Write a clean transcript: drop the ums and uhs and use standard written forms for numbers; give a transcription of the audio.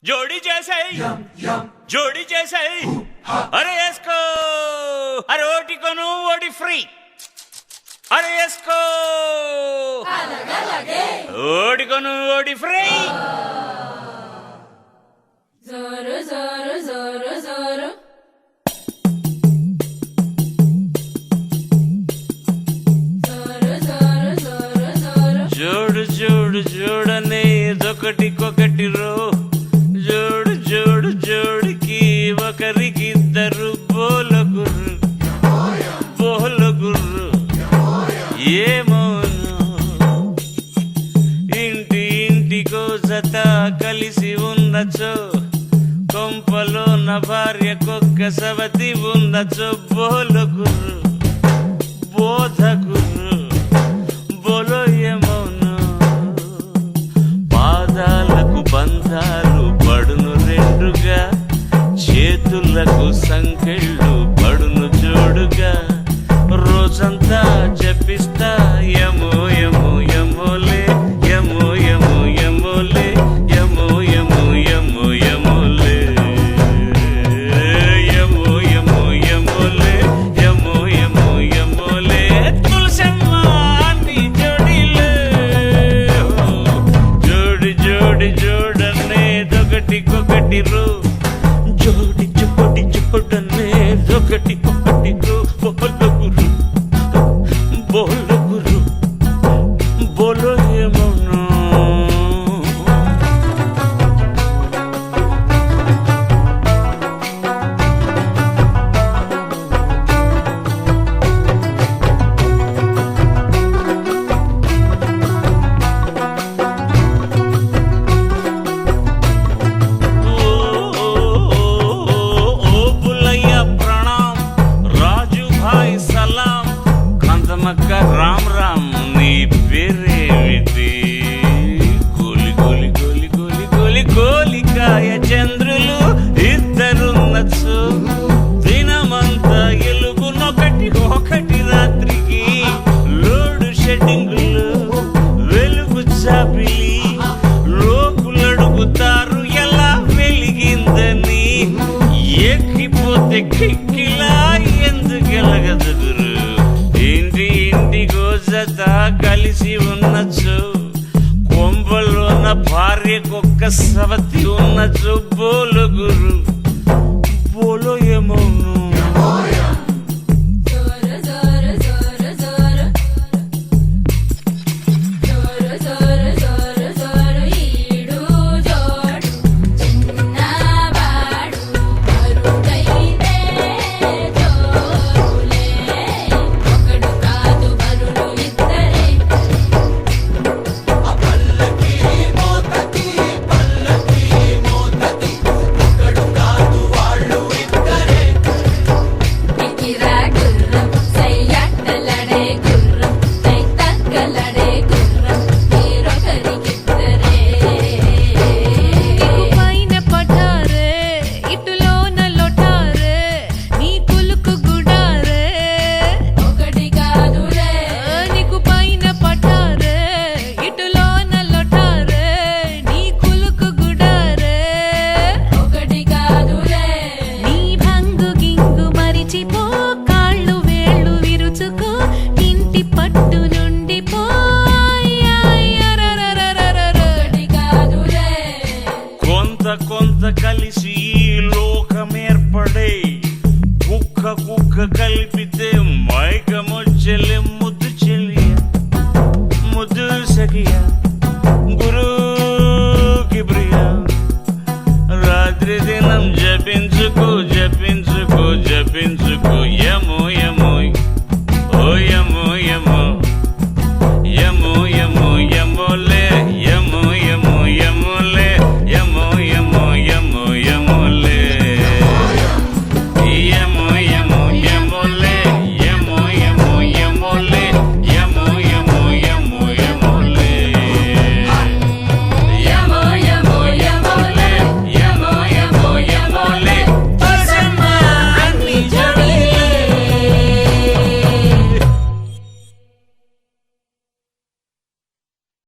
जोड़ी जैसे जोड़ी जैसे अरे इसको अरे ओटी कोनु ओटी फ्री अरे इसको ओटी कोनु ओटी फ्री जोरो जोरो जोरो जोरो जोड़ जोड़ जोड़ने ఒకటి కొకటి రో జోడు జోడు జోడికి ఒకరికిద్దరు బోలగుర్రు బోలగుర్రు ఏమోను ఇంటి ఇంటికో జత కలిసి ఉన్నచో కొంపలో నా భార్యకొక్క సవతి ఉన్నచో బోలగుర్రు బోధగుర్రు బోలో ఏమోను పాదాలకు బంధాలు పడును రెండుగా చేతులకు సంకెళ్ళు పడును జోడుగా రోజంతా చెప్పిస్తా యమో యమో యమోలే యమో యమో యమోలే యమో యమో యమో యమోలే యమో యమో యమోలే యమో యమో యమోలే తులసమ్మ అన్ని జోడిలే జోడి జోడి జోడనే దొకటి కొకటి రో జోడి జోడి జోడనే దొకటి కొకటి రో బోలగురు బోలగురు బోలో ఏమోను రామ్ రామ్ నీ పేరేమిటి గోలి గోలి గోలి గోలి గోలి గోలికాయ చంద్రులు ఇద్దరున్నచ్చు దినమంతా ఎలుగునొకటి ఒకటి రాత్రికి లోడు షెడ్డింగులు వెలుగు చాపిలి లోకులడుగుతారు ఎలా వెలిగిందని ఎక్కిపోతే కిక్కిలా ఎందుకెలగదుగురు ఇంటి ఇంటికో జత కలిసి ఉన్నచ్చు కొంబలోన భార్యకొక్క సవతి ఉన్నచ్చు బోలుగురు బోలో ఏమోను కొంత కలిసి లోకమేర్పడే కుక్క కుక్క కలిపితే మైకమొచ్చెలే ముద్దు చెల్లియ ముద్దు సఖియ